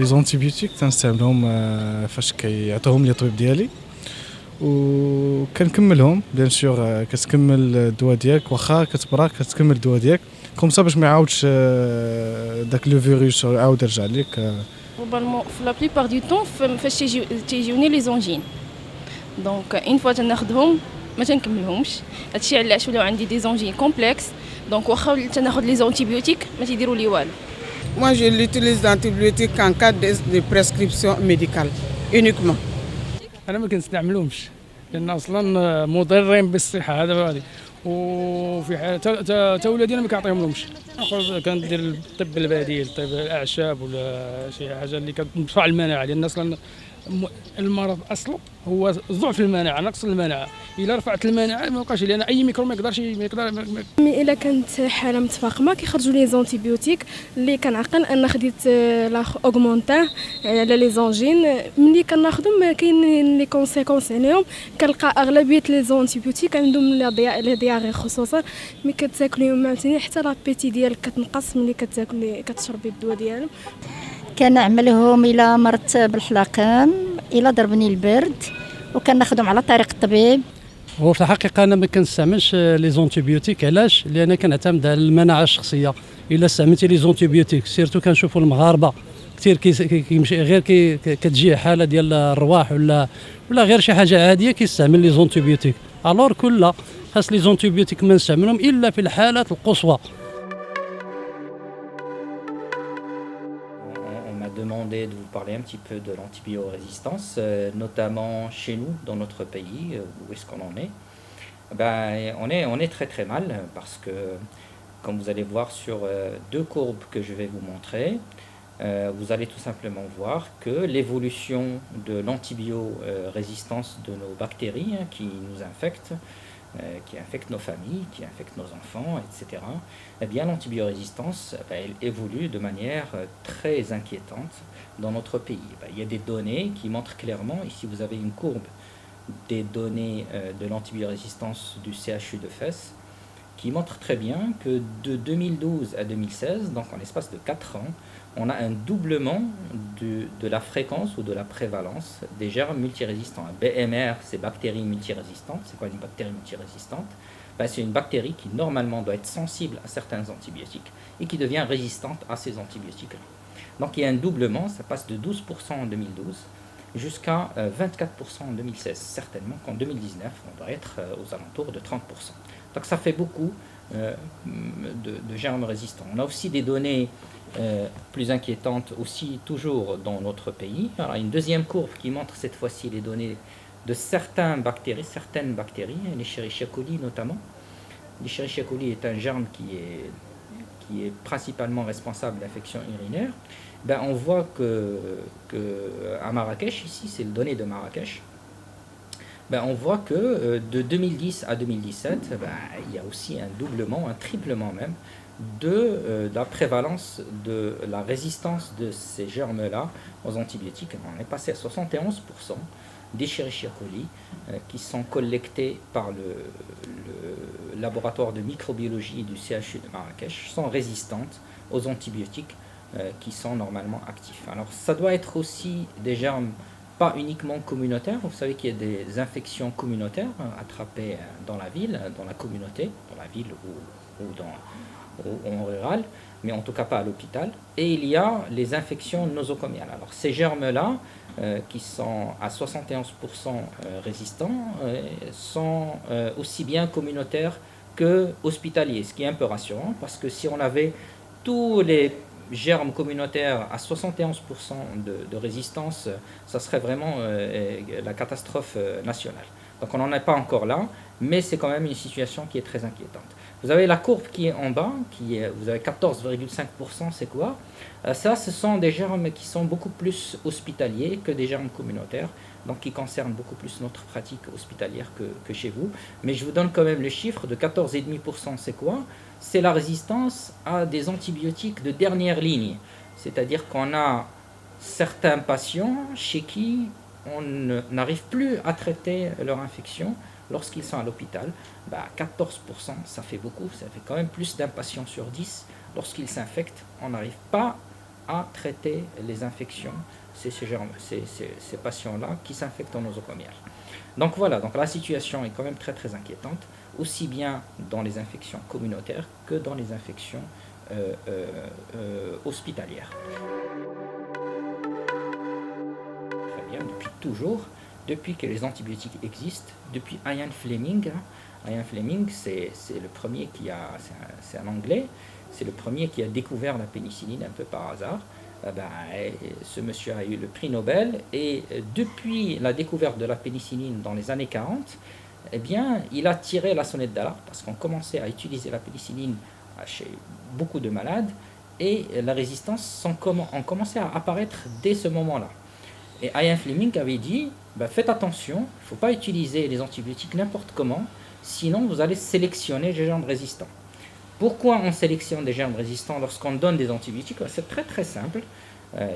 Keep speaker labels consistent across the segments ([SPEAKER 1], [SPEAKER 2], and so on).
[SPEAKER 1] لي زونتيبيوتيك تنستعملهم فاش كيعطيهم لي الطبيب ديالي وكنكملهم بيان سور. كتكمل الدواء ديالك واخا كتبرا كتكمل الدواء ديالك كومسا باش ما يعاودش داك لو فيروس يعاود يرجع لك.
[SPEAKER 2] Globalement, la plupart du temps, فاش تيجيوني لي زونجين دونك اون فوا تناخذهم ما تنكملهمش. هادشي علاش ولاو عندي دي زونجين كومبلكس دونك واخا تناخذ لي زونتيبيوتيك ما تيديروا لي والو.
[SPEAKER 3] Moi, je l'utilise l'antibiotique en cas de prescription médicale uniquement.
[SPEAKER 4] انا ما كنستعملهمش لان اصلا مضرين بالصحه هذا هذه، وفي حال تا ولادي انا ما كنعطيهملهمش. كندير الطب البديل، طب الاعشاب ولا شي حاجه اللي كترفع المناعه، لان اصلا المرض اصله هو ضعف المناعه، نقص المناعه. الا رفعت المناعه ما بقاش، لان اي ميكروب ما يقدرش
[SPEAKER 5] الا كانت حاله متفاقمه كيخرجوا لي زونتيبيوتيك اللي كنعقل ان خديت لاخ اوغمونتان على لي زونجين. ملي كناخذهم كاين لي كونسيكونس عليهم، كنلقى اغلبيه لي زونتيبيوتيك عندهم لي دياغي خصوصا ملي كتاكليهم عاوتاني حتى لابيتي ديالك كتنقص ملي كتاكلي كتشربي الدواء ديالهم.
[SPEAKER 6] كنعملهم الا مرت بالحلاقان، الا ضربني البرد، وكناخذهم على طريق الطبيب.
[SPEAKER 7] هو في الحقيقه انا ما كنستعملش لي زونتيبيوتيك. علاش؟ لان كنعتمد على المناعه الشخصيه. الا استعملتي لي زونتيبيوتيك سيرتو كنشوفوا المغاربه كثير كيمشي غير كتجي حاله ديال الرواح ولا غير شي حاجه عاديه كيستعمل لي زونتيبيوتيك. الور كلها خاص لي زونتيبيوتيك ما نستعملهم الا في الحالات القصوى.
[SPEAKER 8] Demandé de vous parler un petit peu de l'antibiorésistance, notamment chez nous, dans notre pays, où est-ce qu'on en est. On est très très mal parce que, comme vous allez voir sur deux courbes que je vais vous montrer, vous allez tout simplement voir que l'évolution de l'antibiorésistance de nos bactéries qui nous infectent, qui infectent nos familles, qui infectent nos enfants, etc., eh bien l'antibiorésistance elle évolue de manière très inquiétante dans notre pays. Il y a des données qui montrent clairement, ici vous avez une courbe des données de l'antibiorésistance du CHU de Fès, qui montre très bien que de 2012 à 2016, donc en l'espace de 4 ans, on a un doublement de la fréquence ou de la prévalence des germes multirésistants. BMR, c'est bactéries multirésistantes. C'est quoi une bactérie multirésistante? C'est une bactérie qui normalement doit être sensible à certains antibiotiques et qui devient résistante à ces antibiotiques-là. Donc il y a un doublement, ça passe de 12% en 2012 jusqu'à 24% en 2016. Certainement qu'en 2019, on doit être aux alentours de 30%. Donc ça fait beaucoup de germes résistants. On a aussi des données plus inquiétantes aussi toujours dans notre pays. Alors, une deuxième courbe qui montre cette fois-ci les données de certaines bactéries, l'Escherichia coli notamment. L'Escherichia coli est un germe qui est principalement responsable d'infections urinaires. On voit que à Marrakech, ici c'est le donné de Marrakech, on voit que de 2010 à 2017, il y a aussi un doublement, un triplement même, de la prévalence de la résistance de ces germes-là aux antibiotiques. On est passé à 71% d'Escherichia coli qui sont collectés par le laboratoire de microbiologie du CHU de Marrakech, sont résistantes aux antibiotiques qui sont normalement actifs. Alors ça doit être aussi des germes pas uniquement communautaires. Vous savez qu'il y a des infections communautaires attrapées dans la ville, dans la communauté, dans la ville ou en rural, mais en tout cas pas à l'hôpital. Et il y a les infections nosocomiales. Alors ces germes-là, qui sont à 71% résistants, sont aussi bien communautaires que hospitaliers, ce qui est un peu rassurant, parce que si on avait tous les germes communautaires à 71% de résistance, ça serait vraiment la catastrophe nationale. Donc on n'en est pas encore là, mais c'est quand même une situation qui est très inquiétante. Vous avez la courbe qui est en bas, vous avez 14,5%, c'est quoi? Ça, ce sont des germes qui sont beaucoup plus hospitaliers que des germes communautaires, donc qui concernent beaucoup plus notre pratique hospitalière que chez vous. Mais je vous donne quand même le chiffre de 14,5%, c'est quoi? C'est la résistance à des antibiotiques de dernière ligne. C'est-à-dire qu'on a certains patients chez qui on n'arrive plus à traiter leur infection lorsqu'ils sont à l'hôpital. 14%, ça fait beaucoup, ça fait quand même plus d'un patient sur 10. Lorsqu'ils s'infectent, on n'arrive pas à traiter les infections, ces patients-là qui s'infectent en nosocomiale. Donc voilà, donc la situation est quand même très très inquiétante, aussi bien dans les infections communautaires que dans les infections hospitalières. Très bien, depuis toujours, depuis que les antibiotiques existent, depuis Ian Fleming. Ian Fleming, c'est le premier c'est un Anglais, c'est le premier qui a découvert la pénicilline un peu par hasard. Ce monsieur a eu le prix Nobel et depuis la découverte de la pénicilline dans les années 40, eh bien, il a tiré la sonnette d'alarme parce qu'on commençait à utiliser la pénicilline chez beaucoup de malades et la résistance ont commencé à apparaître dès ce moment-là. Et Ian Fleming avait dit, faites attention, il ne faut pas utiliser les antibiotiques n'importe comment, sinon vous allez sélectionner des germes résistants. Pourquoi on sélectionne des germes résistants lorsqu'on donne des antibiotiques? C'est très très simple.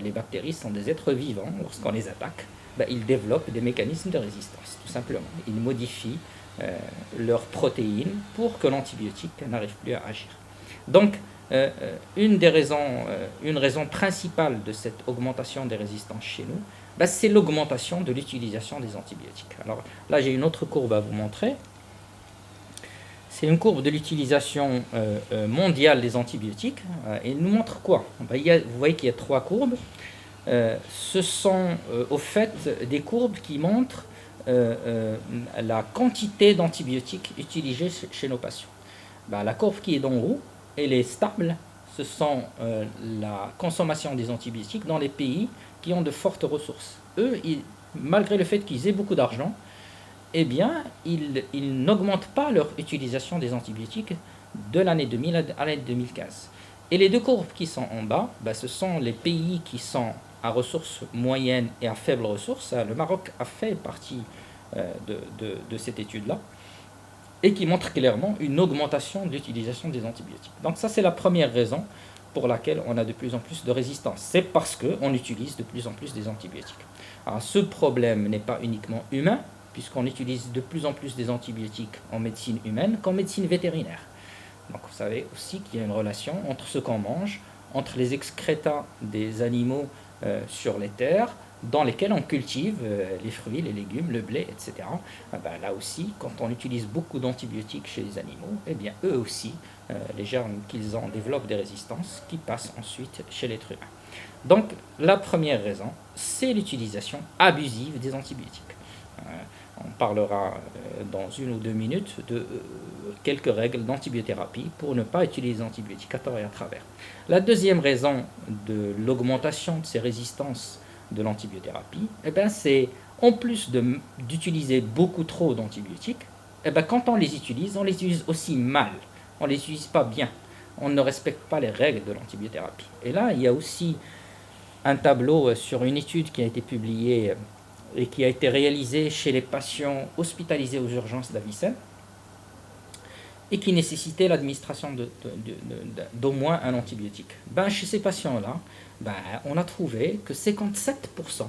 [SPEAKER 8] Les bactéries sont des êtres vivants. Lorsqu'on les attaque, ils développent des mécanismes de résistance, tout simplement. Ils modifient leurs protéines pour que l'antibiotique n'arrive plus à agir. Donc, une raison principale de cette augmentation des résistances chez nous, c'est l'augmentation de l'utilisation des antibiotiques. Alors là, j'ai une autre courbe à vous montrer. C'est une courbe de l'utilisation mondiale des antibiotiques. Et elle nous montre quoi? Vous voyez qu'il y a 3 courbes. Ce sont au fait des courbes qui montrent la quantité d'antibiotiques utilisés chez nos patients. La courbe qui est en haut, elle est stable. Ce sont la consommation des antibiotiques dans les pays qui ont de fortes ressources. Eux, malgré le fait qu'ils aient beaucoup d'argent, eh bien, ils n'augmentent pas leur utilisation des antibiotiques de l'année 2000 à l'année 2015. Et les 2 courbes qui sont en bas, ce sont les pays qui sont à ressources moyennes et à faibles ressources. Le Maroc a fait partie de cette étude-là et qui montre clairement une augmentation de l'utilisation des antibiotiques. Donc ça, c'est la première raison pour laquelle on a de plus en plus de résistance. C'est parce qu'on utilise de plus en plus des antibiotiques. Alors, ce problème n'est pas uniquement humain, puisqu'on utilise de plus en plus des antibiotiques en médecine humaine qu'en médecine vétérinaire. Donc vous savez aussi qu'il y a une relation entre ce qu'on mange, entre les excrétas des animaux sur les terres, dans lesquelles on cultive les fruits, les légumes, le blé, etc. Là aussi, quand on utilise beaucoup d'antibiotiques chez les animaux, eh bien eux aussi, les germes qu'ils ont développent des résistances qui passent ensuite chez l'être humain. Donc la première raison, c'est l'utilisation abusive des antibiotiques. On parlera dans 1 ou 2 minutes de quelques règles d'antibiothérapie pour ne pas utiliser les antibiotiques à tort et à travers. La deuxième raison de l'augmentation de ces résistances de l'antibiothérapie, c'est en plus d'utiliser beaucoup trop d'antibiotiques, quand on les utilise aussi mal, on ne les utilise pas bien, on ne respecte pas les règles de l'antibiothérapie. Et là, il y a aussi un tableau sur une étude qui a été publiée et qui a été réalisé chez les patients hospitalisés aux urgences d'Avicenne et qui nécessitait l'administration d'au moins un antibiotique. Chez ces patients-là, on a trouvé que 57%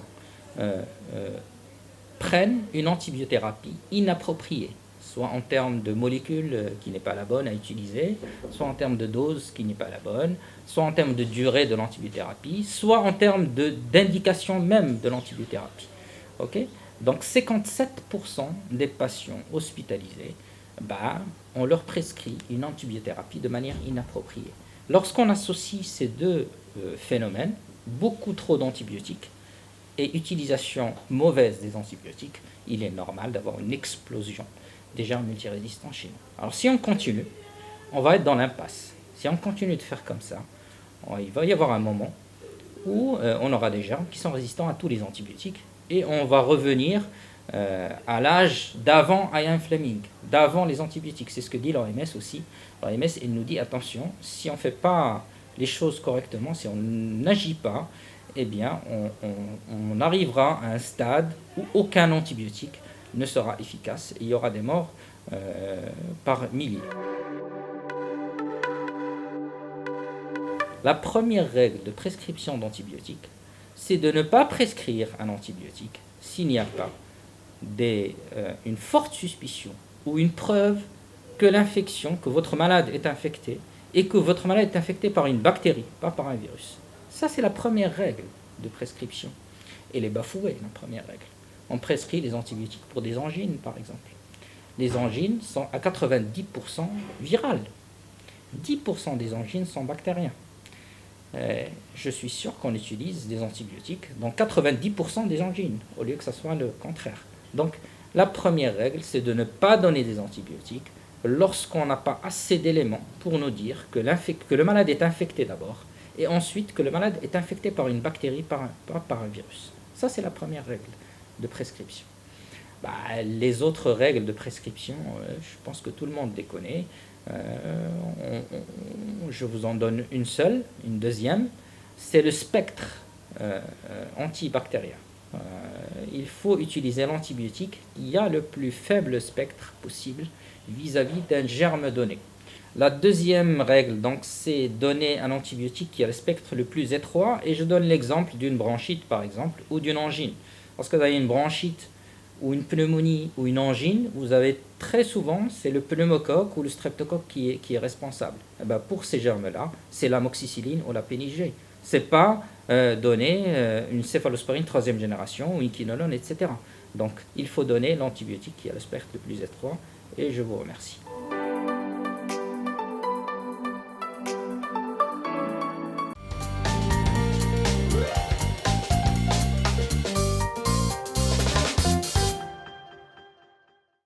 [SPEAKER 8] prennent une antibiothérapie inappropriée, soit en termes de molécules qui n'est pas la bonne à utiliser, soit en termes de dose qui n'est pas la bonne, soit en termes de durée de l'antibiothérapie, soit en termes d'indication même de l'antibiothérapie. Okay? Donc 57% des patients hospitalisés, on leur prescrit une antibiothérapie de manière inappropriée. Lorsqu'on associe ces 2 phénomènes, beaucoup trop d'antibiotiques et utilisation mauvaise des antibiotiques, il est normal d'avoir une explosion des germes multirésistants chez nous. Alors si on continue, on va être dans l'impasse. Si on continue de faire comme ça, il va y avoir un moment où on aura des germes qui sont résistants à tous les antibiotiques et on va revenir à l'âge d'avant Ian Fleming, d'avant les antibiotiques. C'est ce que dit l'OMS aussi. L'OMS, il nous dit attention, si on ne fait pas les choses correctement, si on n'agit pas, eh bien, on arrivera à un stade où aucun antibiotique ne sera efficace et il y aura des morts par milliers. La première règle de prescription d'antibiotiques, c'est de ne pas prescrire un antibiotique s'il n'y a pas une forte suspicion ou une preuve que l'infection, que votre malade est infecté et que votre malade est infecté par une bactérie, pas par un virus. Ça, c'est la première règle de prescription. Elle est bafouée, la première règle. On prescrit les antibiotiques pour des angines, par exemple. Les angines sont à 90% virales. 10% des angines sont bactériens. Je suis sûr qu'on utilise des antibiotiques dans 90% des angines, au lieu que ce soit le contraire. Donc, la première règle, c'est de ne pas donner des antibiotiques lorsqu'on n'a pas assez d'éléments pour nous dire que le malade est infecté d'abord, et ensuite que le malade est infecté par une bactérie, par un virus. Ça, c'est la première règle de prescription. Les autres règles de prescription, je pense que tout le monde les connaît. Je vous en donne une seule, une deuxième, c'est le spectre antibactérien. Il faut utiliser l'antibiotique qui a le plus faible spectre possible vis-à-vis d'un germe donné. La deuxième règle, donc, c'est donner un antibiotique qui a le spectre le plus étroit, et je donne l'exemple d'une bronchite, par exemple, ou d'une angine. Lorsque vous avez une bronchite, ou une pneumonie, ou une angine, vous avez très souvent, c'est le pneumocoque ou le streptocoque qui est responsable. Pour ces germes-là, c'est l'amoxicilline ou la PNIG. Ce n'est pas donner une céphalosporine 3e génération, ou une quinolone, etc. Donc, il faut donner l'antibiotique qui a le spectre le plus étroit, et je vous remercie.